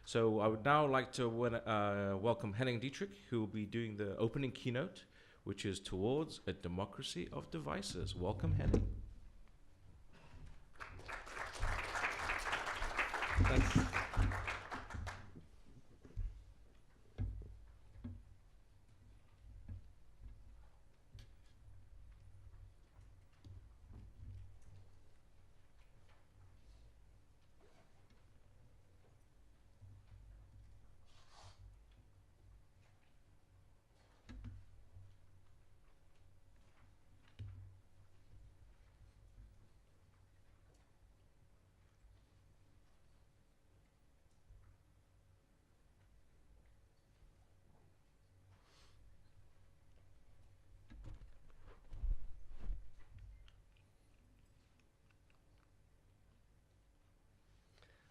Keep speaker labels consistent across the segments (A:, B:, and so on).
A: So I would now like to welcome Henning Deitrich, who will be doing the opening keynote, which is Towards a Democracy of Devices. Welcome, Henning.
B: Thanks.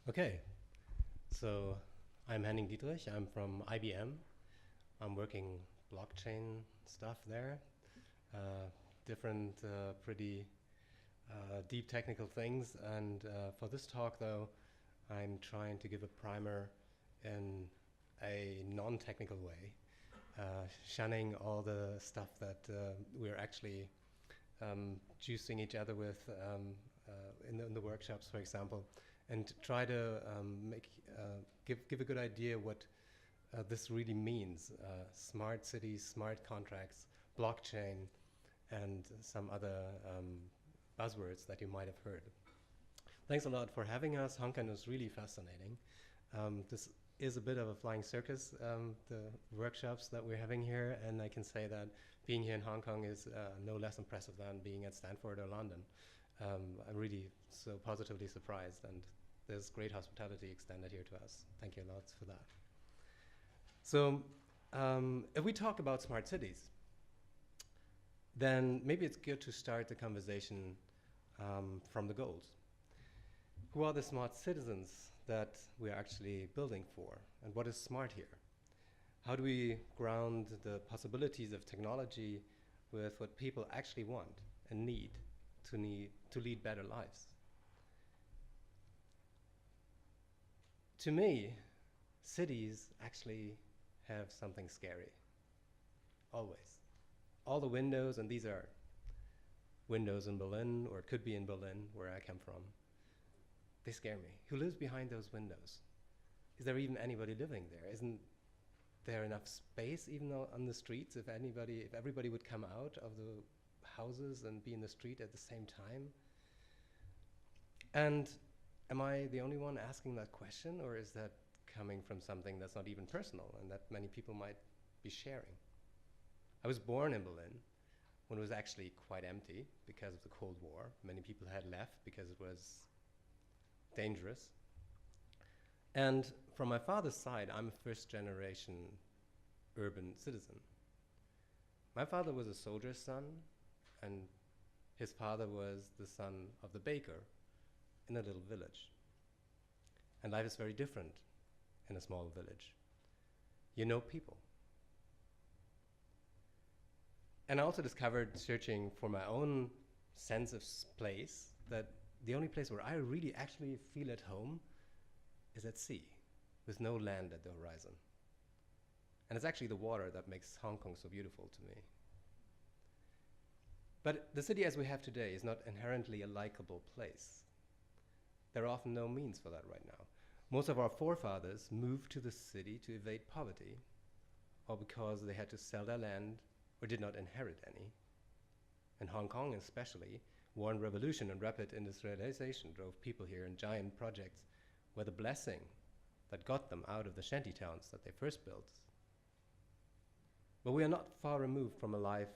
B: Okay, so I'm Henning Deitrich. I'm from IBM. I'm working blockchain stuff there, different pretty deep technical things. And for this talk, though, I'm trying to give a primer in a non-technical way, shunning all the stuff that we're actually juicing each other with in the workshops, for example, and try to give a good idea what this really means. Smart cities, smart contracts, blockchain, and some other buzzwords that you might have heard. Thanks a lot for having us. Hong Kong was really fascinating. This is a bit of a flying circus, the workshops that we're having here, and I can say that being here in Hong Kong is no less impressive than being at Stanford or London. I'm really so positively surprised, and there's great hospitality extended here to us. Thank you a lot for that. So if we talk about smart cities, then maybe it's good to start the conversation from the goals. Who are the smart citizens that we're actually building for, and what is smart here? How do we ground the possibilities of technology with what people actually want and need to lead better lives? To me, cities actually have something scary, always. All the windows, and these are windows in Berlin, or it could be in Berlin, where I come from, they scare me. Who lives behind those windows? Is there even anybody living there? Isn't there enough space even on the streets if everybody would come out of the houses and be in the street at the same time? And am I the only one asking that question, or is that coming from something that's not even personal and that many people might be sharing? I was born in Berlin when it was actually quite empty because of the Cold War. Many people had left because it was dangerous. And from my father's side, I'm a first-generation urban citizen. My father was a soldier's son, and his father was the son of the baker in a little village. And life is very different in a small village. You know people. And I also discovered, searching for my own sense of place, that the only place where I really actually feel at home is at sea, with no land at the horizon. And it's actually the water that makes Hong Kong so beautiful to me. But the city as we have today is not inherently a likable place. There are often no means for that right now. Most of our forefathers moved to the city to evade poverty, or because they had to sell their land or did not inherit any. In Hong Kong especially, war and revolution and rapid industrialization drove people here, and giant projects were the blessing that got them out of the shanty towns that they first built. But we are not far removed from a life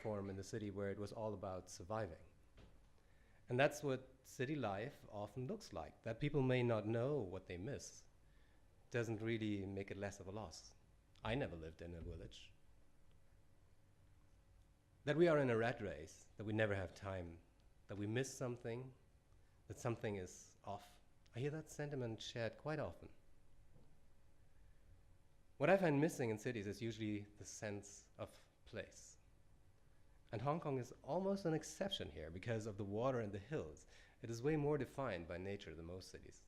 B: form in the city where it was all about surviving. And that's what city life often looks like. That people may not know what they miss doesn't really make it less of a loss. I never lived in a village. That we are in a rat race, that we never have time, that we miss something, that something is off. I hear that sentiment shared quite often. What I find missing in cities is usually the sense of place. And Hong Kong is almost an exception here because of the water and the hills. It is way more defined by nature than most cities.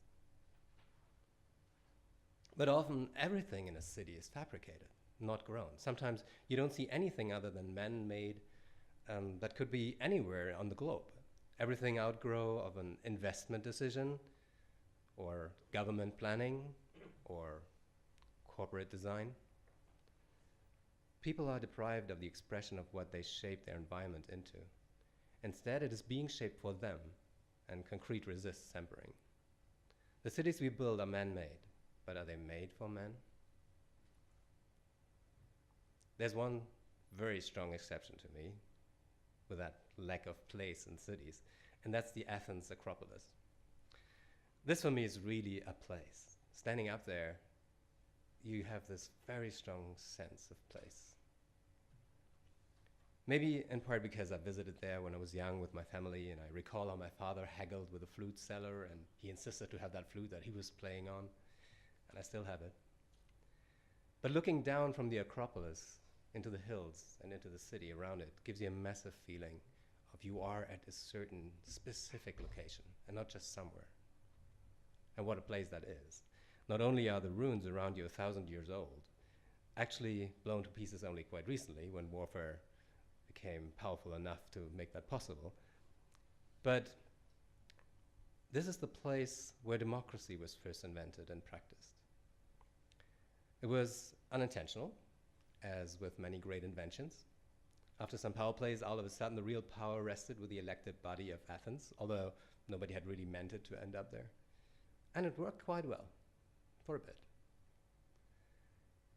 B: But often everything in a city is fabricated, not grown. Sometimes you don't see anything other than man-made that could be anywhere on the globe. Everything outgrow of an investment decision or government planning or corporate design. People are deprived of the expression of what they shape their environment into. Instead, it is being shaped for them, and concrete resists tempering. The cities we build are man-made, but are they made for men? There's one very strong exception to me with that lack of place in cities, and that's the Athens Acropolis. This for me is really a place. Standing up there, you have this very strong sense of place. Maybe in part because I visited there when I was young with my family, and I recall how my father haggled with a flute seller, and he insisted to have that flute that he was playing on, and I still have it. But looking down from the Acropolis into the hills and into the city around it gives you a massive feeling of you are at a certain specific location and not just somewhere. And what a place that is. Not only are the ruins around you 1,000 years old, actually blown to pieces only quite recently when warfare became powerful enough to make that possible, but this is the place where democracy was first invented and practiced. It was unintentional, as with many great inventions. After some power plays, all of a sudden the real power rested with the elected body of Athens, although nobody had really meant it to end up there. And it worked quite well, for a bit.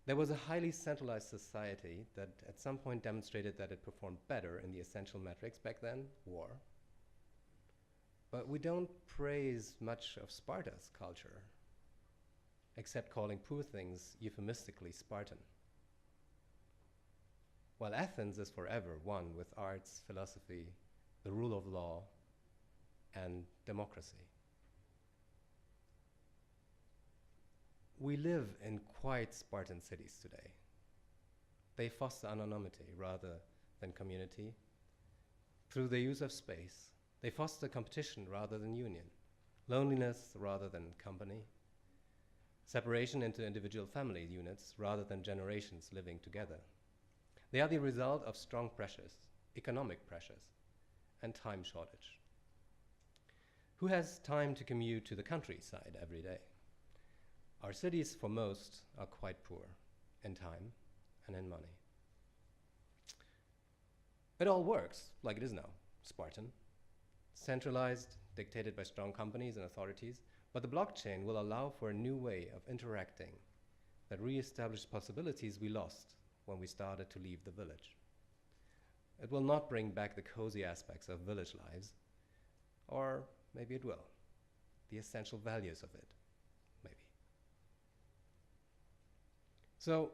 B: There was a highly centralized society that at some point demonstrated that it performed better in the essential metrics back then, war. But we don't praise much of Sparta's culture, except calling poor things euphemistically Spartan. While Athens is forever one with arts, philosophy, the rule of law, and democracy. We live in quite Spartan cities today. They foster anonymity rather than community. Through the use of space, they foster competition rather than union, loneliness rather than company, separation into individual family units rather than generations living together. They are the result of strong pressures, economic pressures, and time shortage. Who has time to commute to the countryside every day? Our cities, for most, are quite poor in time and in money. It all works like it is now, Spartan, centralized, dictated by strong companies and authorities, but the blockchain will allow for a new way of interacting that reestablishes possibilities we lost when we started to leave the village. It will not bring back the cozy aspects of village lives, or maybe it will, the essential values of it, maybe. So,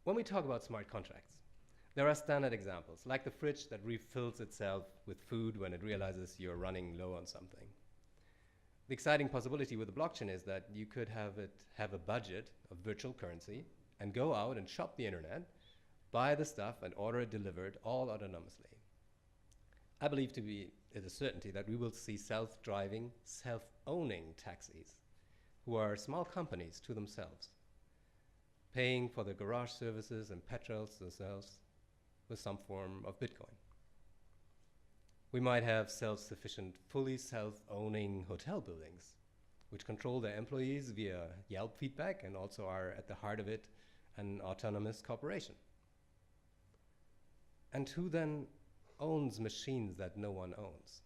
B: when we talk about smart contracts, there are standard examples, like the fridge that refills itself with food when it realizes you're running low on something. The exciting possibility with the blockchain is that you could have a budget of virtual currency and go out and shop the internet, buy the stuff, and order it delivered all autonomously. I believe to be it a certainty that we will see self-driving, self-owning taxis, who are small companies to themselves, paying for the garage services and petrols themselves with some form of Bitcoin. We might have self-sufficient, fully self-owning hotel buildings, which control their employees via Yelp feedback and also are at the heart of it an autonomous corporation. And who then owns machines that no one owns?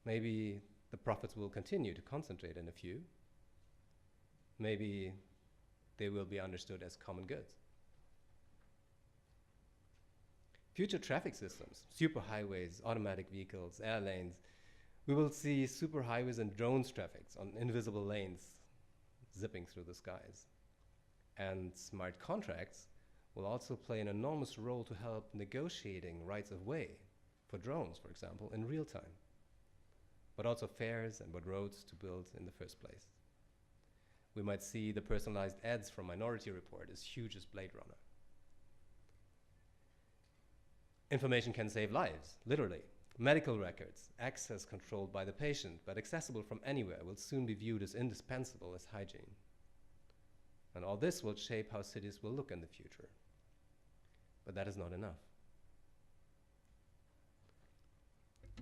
B: Maybe the profits will continue to concentrate in a few. Maybe they will be understood as common goods. Future traffic systems, superhighways, automatic vehicles, air lanes, we will see superhighways and drones traffics on invisible lanes zipping through the skies. And smart contracts will also play an enormous role to help negotiating rights of way for drones, for example, in real time, but also fares and what roads to build in the first place. We might see the personalized ads from Minority Report as huge as Blade Runner. Information can save lives, literally. Medical records, access controlled by the patient, but accessible from anywhere, will soon be viewed as indispensable as hygiene. And all this will shape how cities will look in the future. But that is not enough.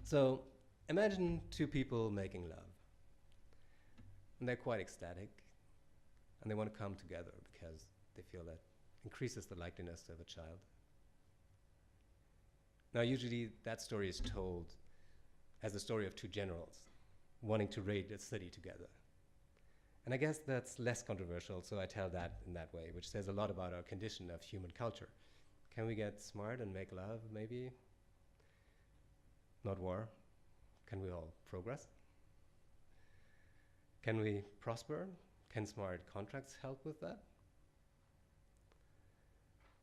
B: So imagine two people making love. And they're quite ecstatic. And they want to come together because they feel that increases the likeliness to have a child. Now, usually that story is told as the story of two generals wanting to raid a city together. And I guess that's less controversial, so I tell that in that way, which says a lot about our condition of human culture. Can we get smart and make love, maybe? Not war. Can we all progress? Can we prosper? Can smart contracts help with that?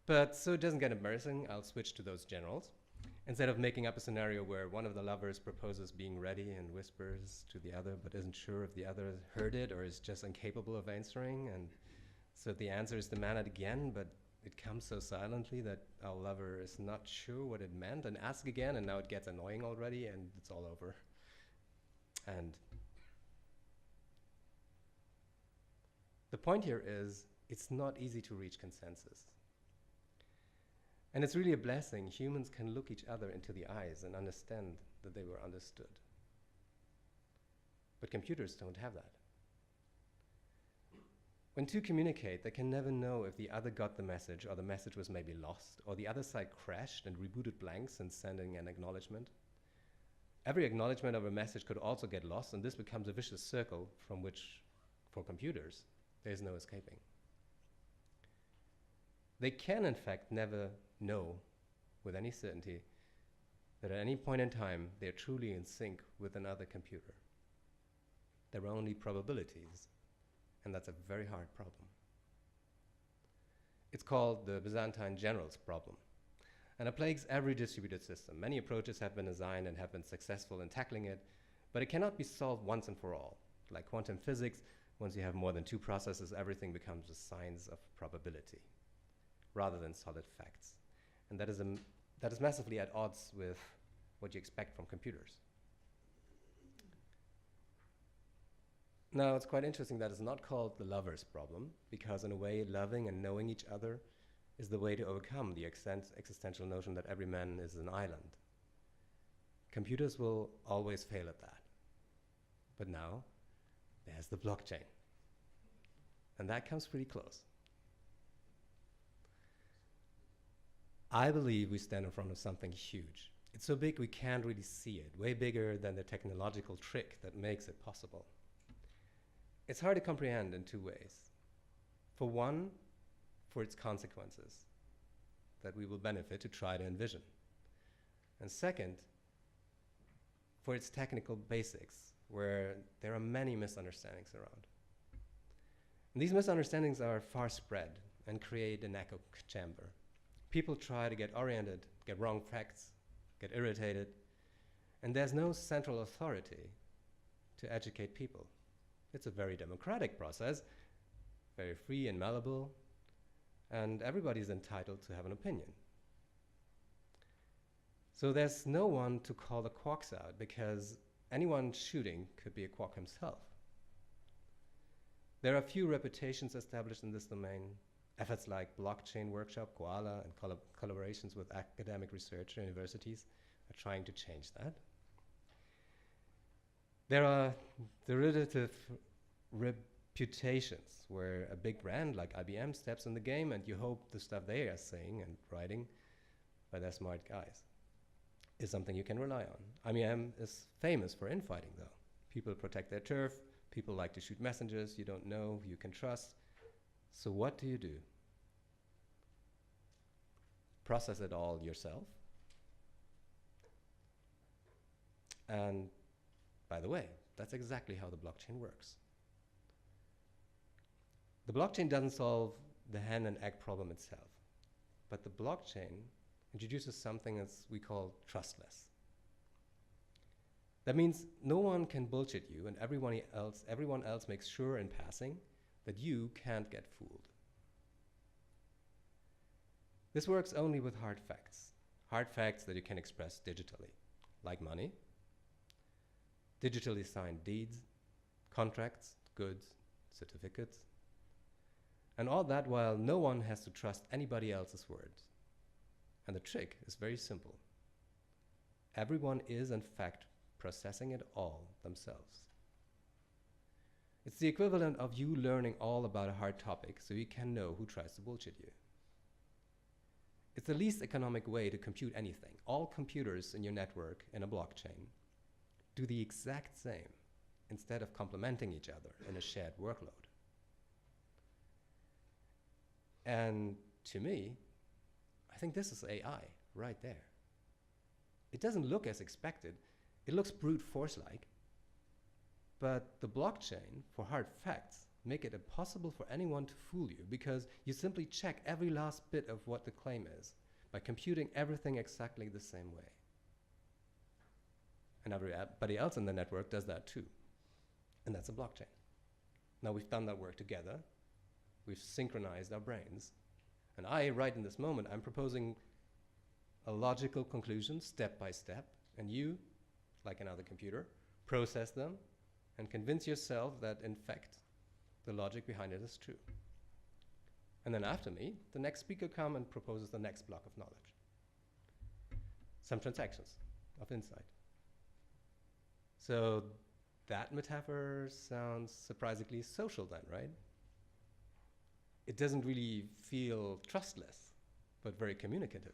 B: But so it doesn't get embarrassing, I'll switch to those generals. Instead of making up a scenario where one of the lovers proposes being ready and whispers to the other but isn't sure if the other heard it or is just incapable of answering, and so the answer is demanded again, but it comes so silently that our lover is not sure what it meant and asks again, and now it gets annoying already and it's all over. And the point here is it's not easy to reach consensus. And it's really a blessing. Humans can look each other into the eyes and understand that they were understood. But computers don't have that. When two communicate, they can never know if the other got the message, or the message was maybe lost, or the other side crashed and rebooted blanks since sending an acknowledgement. Every acknowledgement of a message could also get lost, and this becomes a vicious circle from which, for computers, there's no escaping. They can, in fact, never know with any certainty that at any point in time they're truly in sync with another computer. There are only probabilities, and that's a very hard problem. It's called the Byzantine generals problem, and it plagues every distributed system. Many approaches have been designed and have been successful in tackling it, but it cannot be solved once and for all. Like quantum physics, once you have more than two processes, everything becomes a science of probability rather than solid facts. And that is massively at odds with what you expect from computers. Now, it's quite interesting that it's not called the lover's problem, because in a way, loving and knowing each other is the way to overcome the existential notion that every man is an island. Computers will always fail at that. But now, there's the blockchain. And that comes pretty close. I believe we stand in front of something huge. It's so big we can't really see it, way bigger than the technological trick that makes it possible. It's hard to comprehend in two ways. For one, for its consequences that we will benefit to try to envision. And second, for its technical basics, where there are many misunderstandings around. And these misunderstandings are far spread and create an echo chamber. People try to get oriented, get wrong facts, get irritated, and there's no central authority to educate people. It's a very democratic process, very free and malleable, and everybody's entitled to have an opinion. So there's no one to call the quarks out, because anyone shooting could be a quark himself. There are few reputations established in this domain. Efforts like blockchain workshop, COALA, and collaborations with academic research universities are trying to change that. There are derivative reputations where a big brand like IBM steps in the game and you hope the stuff they are saying and writing by their smart guys is something you can rely on. IBM is famous for infighting, though. People protect their turf. People like to shoot messengers you don't know, you can trust. So what do you do? Process it all yourself? And by the way, that's exactly how the blockchain works. The blockchain doesn't solve the hen and egg problem itself, but the blockchain introduces something as we call trustless. That means no one can bullshit you, and everyone else makes sure in passing that you can't get fooled. This works only with hard facts that you can express digitally, like money, digitally signed deeds, contracts, goods, certificates. And all that while no one has to trust anybody else's words. And the trick is very simple. Everyone is, in fact, processing it all themselves. It's the equivalent of you learning all about a hard topic so you can know who tries to bullshit you. It's the least economic way to compute anything. All computers in your network in a blockchain do the exact same instead of complementing each other in a shared workload. And to me, I think this is AI right there. It doesn't look as expected. It looks brute force-like. But the blockchain, for hard facts, make it impossible for anyone to fool you because you simply check every last bit of what the claim is by computing everything exactly the same way. And everybody else in the network does that too. And that's a blockchain. Now we've done that work together. We've synchronized our brains. And right in this moment, I'm proposing a logical conclusion step by step. And you, like another computer, process them and convince yourself that, in fact, the logic behind it is true. And then after me, the next speaker comes and proposes the next block of knowledge. Some transactions of insight. So that metaphor sounds surprisingly social then, right? It doesn't really feel trustless, but very communicative.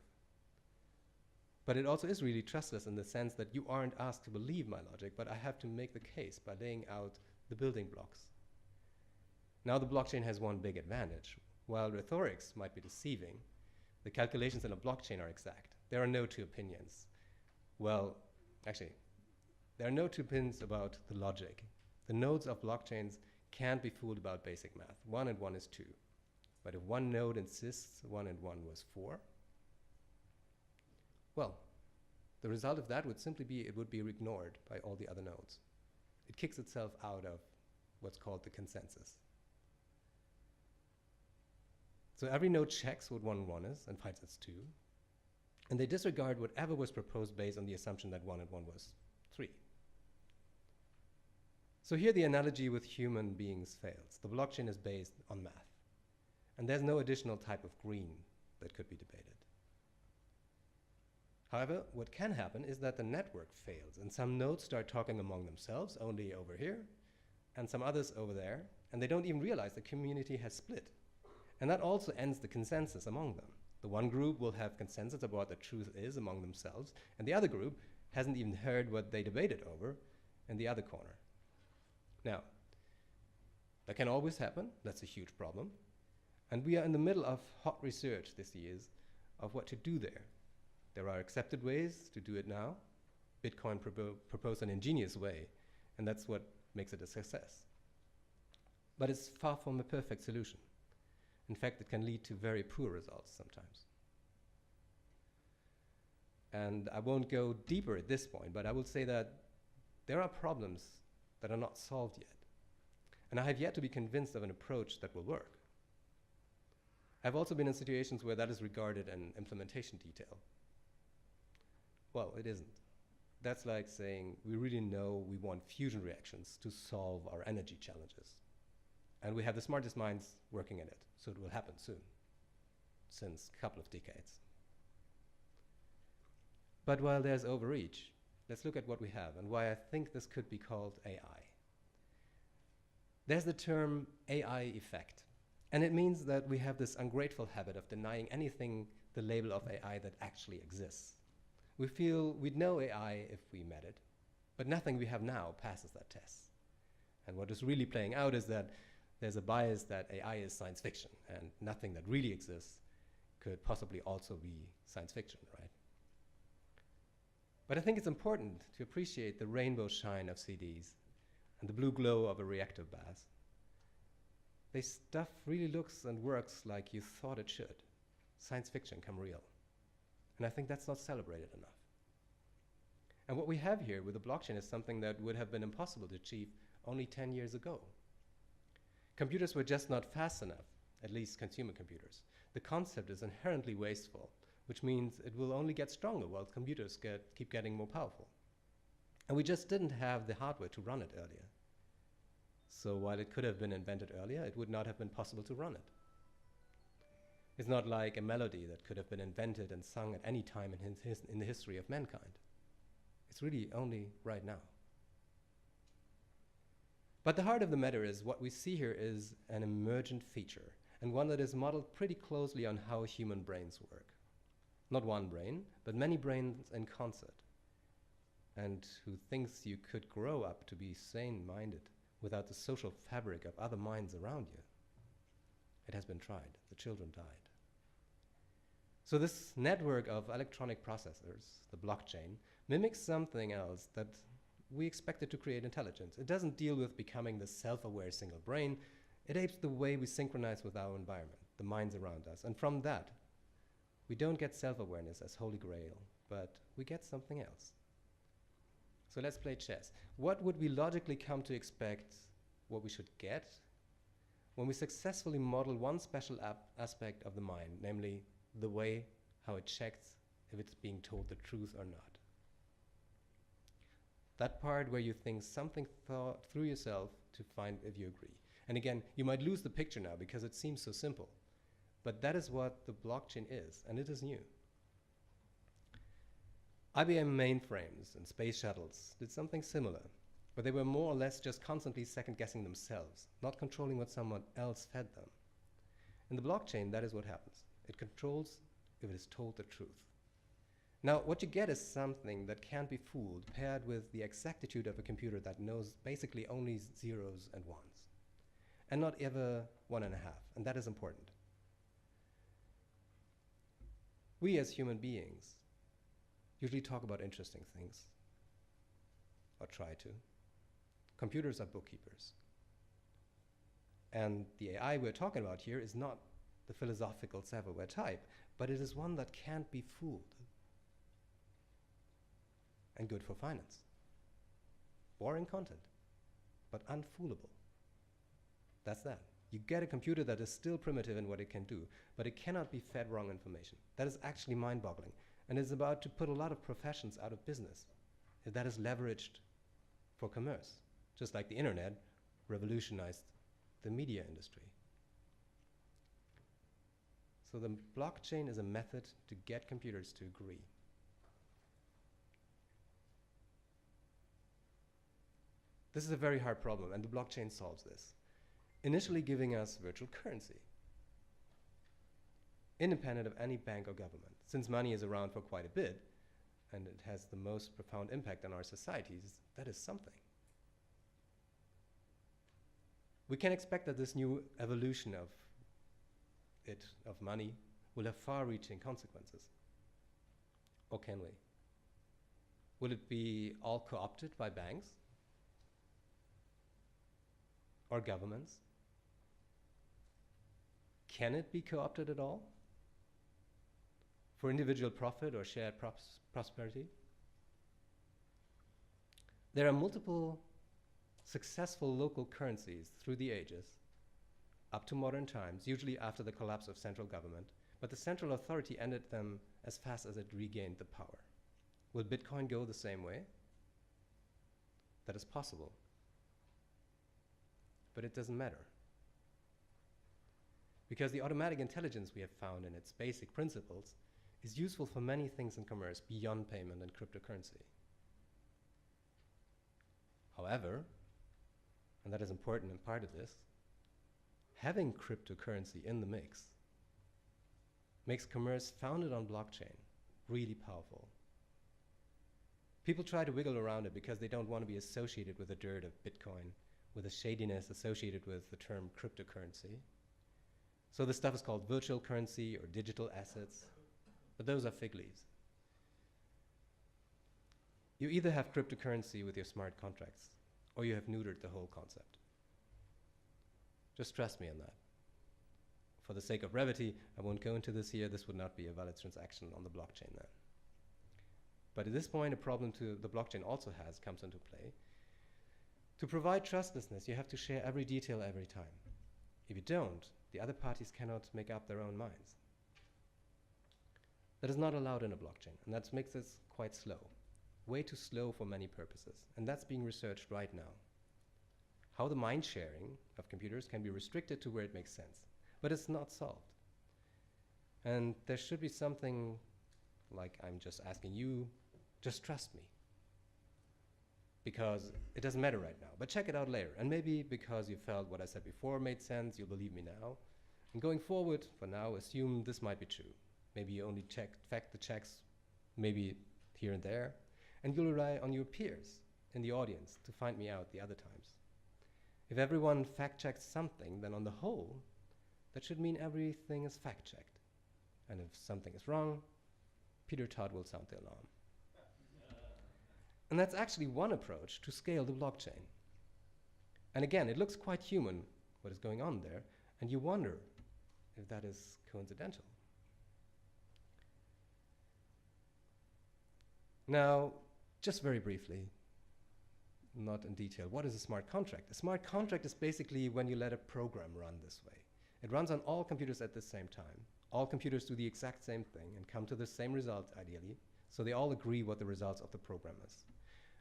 B: But it also is really trustless in the sense that you aren't asked to believe my logic, but I have to make the case by laying out the building blocks. Now the blockchain has one big advantage. While rhetorics might be deceiving, the calculations in a blockchain are exact. There are no two opinions. Well, actually, there are no two opinions about the logic. The nodes of blockchains can't be fooled about basic math. 1 and 1 is 2. But if one node insists 1 and 1 was 4, well, the result of that would simply be it would be ignored by all the other nodes. It kicks itself out of what's called the consensus. So every node checks what 1 and 1 is and finds it's 2. And they disregard whatever was proposed based on the assumption that 1 and 1 was 3. So here the analogy with human beings fails. The blockchain is based on math. And there's no additional type of green that could be debated. However, what can happen is that the network fails and some nodes start talking among themselves, only over here, and some others over there, and they don't even realize the community has split. And that also ends the consensus among them. The one group will have consensus about what the truth is among themselves, and the other group hasn't even heard what they debated over in the other corner. Now, that can always happen. That's a huge problem. And we are in the middle of hot research this year of what to do there. There are accepted ways to do it now. Bitcoin proposed an ingenious way, and that's what makes it a success. But it's far from a perfect solution. In fact, it can lead to very poor results sometimes. And I won't go deeper at this point, but I will say that there are problems that are not solved yet. And I have yet to be convinced of an approach that will work. I've also been in situations where that is regarded an implementation detail. Well, it isn't. That's like saying we really know we want fusion reactions to solve our energy challenges. And we have the smartest minds working in it, so it will happen soon, since a couple of decades. But while there's overreach, let's look at what we have and why I think this could be called AI. There's the term AI effect, and it means that we have this ungrateful habit of denying anything the label of AI that actually exists. We feel we'd know AI if we met it, but nothing we have now passes that test. And what is really playing out is that there's a bias that AI is science fiction, and nothing that really exists could possibly also be science fiction, right? But I think it's important to appreciate the rainbow shine of CDs and the blue glow of a reactor bath. This stuff really looks and works like you thought it should. Science fiction come real. And I think that's not celebrated enough. And what we have here with the blockchain is something that would have been impossible to achieve only 10 years ago. Computers were just not fast enough, at least consumer computers. The concept is inherently wasteful, which means it will only get stronger while computers keep getting more powerful. And we just didn't have the hardware to run it earlier. So while it could have been invented earlier, it would not have been possible to run it. It's not like a melody that could have been invented and sung at any time in the history of mankind. It's really only right now. But the heart of the matter is what we see here is an emergent feature, and one that is modeled pretty closely on how human brains work. Not one brain, but many brains in concert, and who thinks you could grow up to be sane-minded without the social fabric of other minds around you. It has been tried. The children died. So this network of electronic processors, the blockchain, mimics something else that we expected to create intelligence. It doesn't deal with becoming the self-aware single brain. It apes the way we synchronize with our environment, the minds around us. And from that, we don't get self-awareness as holy grail, but we get something else. So let's play chess. What would we logically come to expect what we should get when we successfully model one special aspect of the mind, namely the way how it checks if it's being told the truth or not? That part where you think something through yourself to find if you agree. And again, you might lose the picture now because it seems so simple. But that is what the blockchain is, and it is new. IBM mainframes and space shuttles did something similar, but they were more or less just constantly second-guessing themselves, not controlling what someone else fed them. In the blockchain, that is what happens. It controls if it is told the truth. Now, what you get is something that can't be fooled, paired with the exactitude of a computer that knows basically only zeros and ones, and not ever 1.5, and that is important. We as human beings usually talk about interesting things, or try to. Computers are bookkeepers. And the AI we're talking about here is not the philosophical self-aware type, but it is one that can't be fooled. And good for finance. Boring content, but unfoolable. That's that. You get a computer that is still primitive in what it can do, but it cannot be fed wrong information. That is actually mind-boggling, and is about to put a lot of professions out of business if that is leveraged for commerce, just like the internet revolutionized the media industry. So the blockchain is a method to get computers to agree. This is a very hard problem, and the blockchain solves this, initially giving us virtual currency, independent of any bank or government. Since money is around for quite a bit, and it has the most profound impact on our societies, that is something. We can expect that this new evolution of money will have far-reaching consequences. Or can we? Will it be all co-opted by banks? Or governments? Can it be co-opted at all? For individual profit or shared prosperity? There are multiple successful local currencies through the ages, up to modern times, usually after the collapse of central government, but the central authority ended them as fast as it regained the power. Will Bitcoin go the same way? That is possible. But it doesn't matter. Because the automatic intelligence we have found in its basic principles is useful for many things in commerce beyond payment and cryptocurrency. However, and that is important and part of this, having cryptocurrency in the mix makes commerce founded on blockchain really powerful. People try to wiggle around it because they don't want to be associated with the dirt of Bitcoin, with the shadiness associated with the term cryptocurrency. So this stuff is called virtual currency or digital assets, but those are fig leaves. You either have cryptocurrency with your smart contracts, or you have neutered the whole concept. Just trust me on that. For the sake of brevity, I won't go into this here. This would not be a valid transaction on the blockchain then. But at this point, a problem the blockchain also has comes into play. To provide trustlessness, you have to share every detail every time. If you don't, the other parties cannot make up their own minds. That is not allowed in a blockchain, and that makes this quite slow. Way too slow for many purposes, and that's being researched right now. How the mind sharing of computers can be restricted to where it makes sense, but it's not solved. And there should be something like, I'm just asking you, just trust me. Because it doesn't matter right now, but check it out later. And maybe because you felt what I said before made sense, you'll believe me now. And going forward, for now, assume this might be true. Maybe you only fact the checks, maybe here and there, and you'll rely on your peers in the audience to find me out the other times. If everyone fact-checks something, then on the whole, that should mean everything is fact-checked. And if something is wrong, Peter Todd will sound the alarm. And that's actually one approach to scale the blockchain. And again, it looks quite human, what is going on there, and you wonder if that is coincidental. Now, just very briefly, not in detail, what is a smart contract? A smart contract is basically when you let a program run this way. It runs on all computers at the same time. All computers do the exact same thing and come to the same result, ideally, so they all agree what the results of the program is.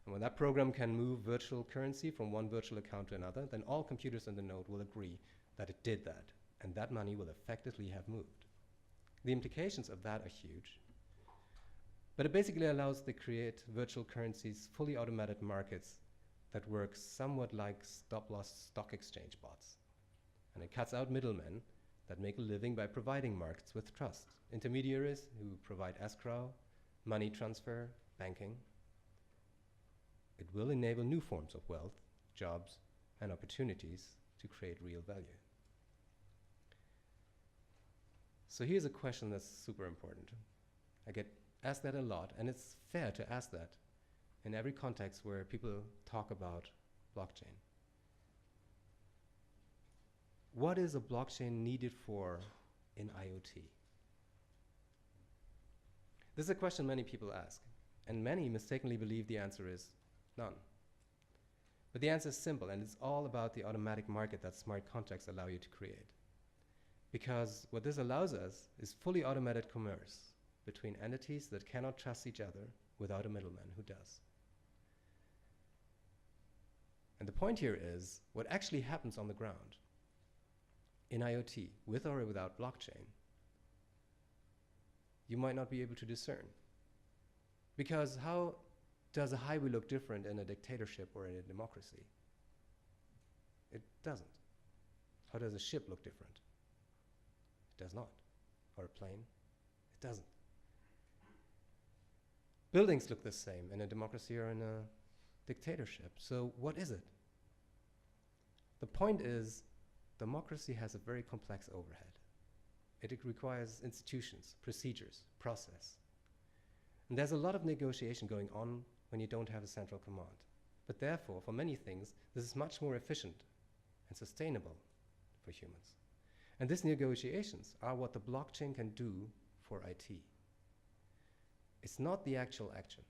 B: And when that program can move virtual currency from one virtual account to another, then all computers in the node will agree that it did that, and that money will effectively have moved. The implications of that are huge. But it basically allows to create virtual currencies, fully automated markets that work somewhat like stop-loss stock exchange bots. And it cuts out middlemen that make a living by providing markets with trust, intermediaries who provide escrow, money transfer, banking. It will enable new forms of wealth, jobs, and opportunities to create real value. So here's a question that's super important. I get asked that a lot, and it's fair to ask that in every context where people talk about blockchain. What is a blockchain needed for in IoT? This is a question many people ask, and many mistakenly believe the answer is none. But the answer is simple, and it's all about the automatic market that smart contracts allow you to create. Because what this allows us is fully automated commerce between entities that cannot trust each other without a middleman who does. And the point here is what actually happens on the ground in IoT, with or without blockchain, you might not be able to discern. Because how does a highway look different in a dictatorship or in a democracy? It doesn't. How does a ship look different? It does not. Or a plane? It doesn't. Buildings look the same in a democracy or in a dictatorship. So what is it? The point is, democracy has a very complex overhead. It requires institutions, procedures, process. And there's a lot of negotiation going on when you don't have a central command. But therefore, for many things, this is much more efficient and sustainable for humans. And these negotiations are what the blockchain can do for IT. It's not the actual action.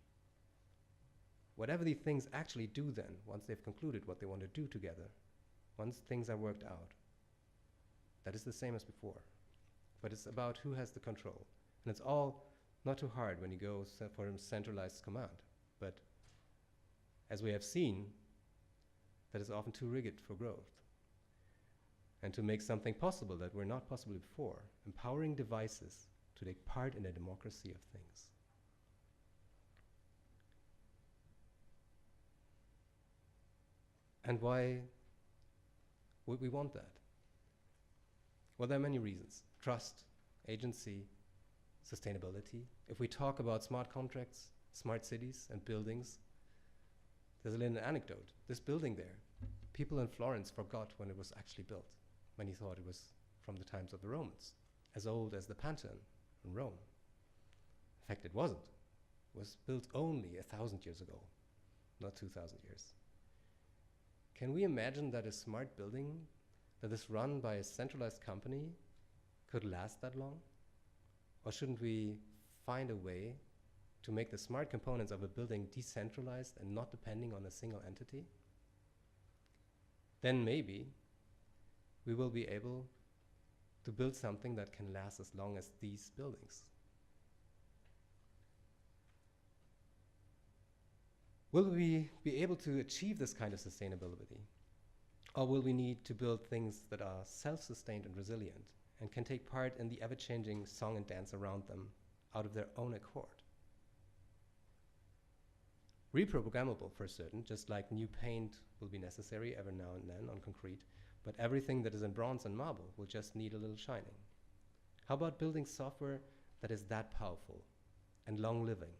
B: Whatever these things actually do then, once they've concluded what they want to do together, once things are worked out, that is the same as before. But it's about who has the control. And it's all not too hard when you go for a centralized command. But as we have seen, that is often too rigid for growth. And to make something possible that were not possible before, empowering devices to take part in a democracy of things. And why would we want that? Well, there are many reasons. Trust, agency, sustainability. If we talk about smart contracts, smart cities, and buildings, there's a little anecdote. This building there, people in Florence forgot when it was actually built. Many thought it was from the times of the Romans, as old as the Pantheon in Rome. In fact, it wasn't. It was built only 1,000 years ago, not 2,000 years. Can we imagine that a smart building that is run by a centralized company could last that long? Or shouldn't we find a way to make the smart components of a building decentralized and not depending on a single entity? Then maybe we will be able to build something that can last as long as these buildings. Will we be able to achieve this kind of sustainability? Or will we need to build things that are self-sustained and resilient and can take part in the ever-changing song and dance around them out of their own accord. Reprogrammable for certain, just like new paint will be necessary every now and then on concrete, but everything that is in bronze and marble will just need a little shining. How about building software that is that powerful and long-living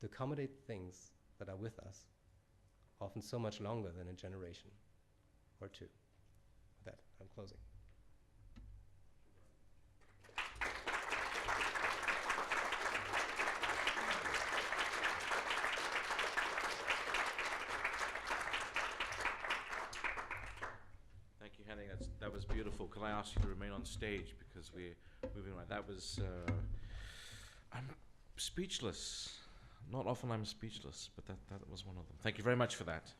B: to accommodate things that are with us, often so much longer than a generation or two? With that, I'm closing.
A: Thank you, Henning. That was beautiful. Can I ask you to remain on stage because we're moving right? That was. I'm speechless. Not often I'm speechless, but that was one of them. Thank you very much for that.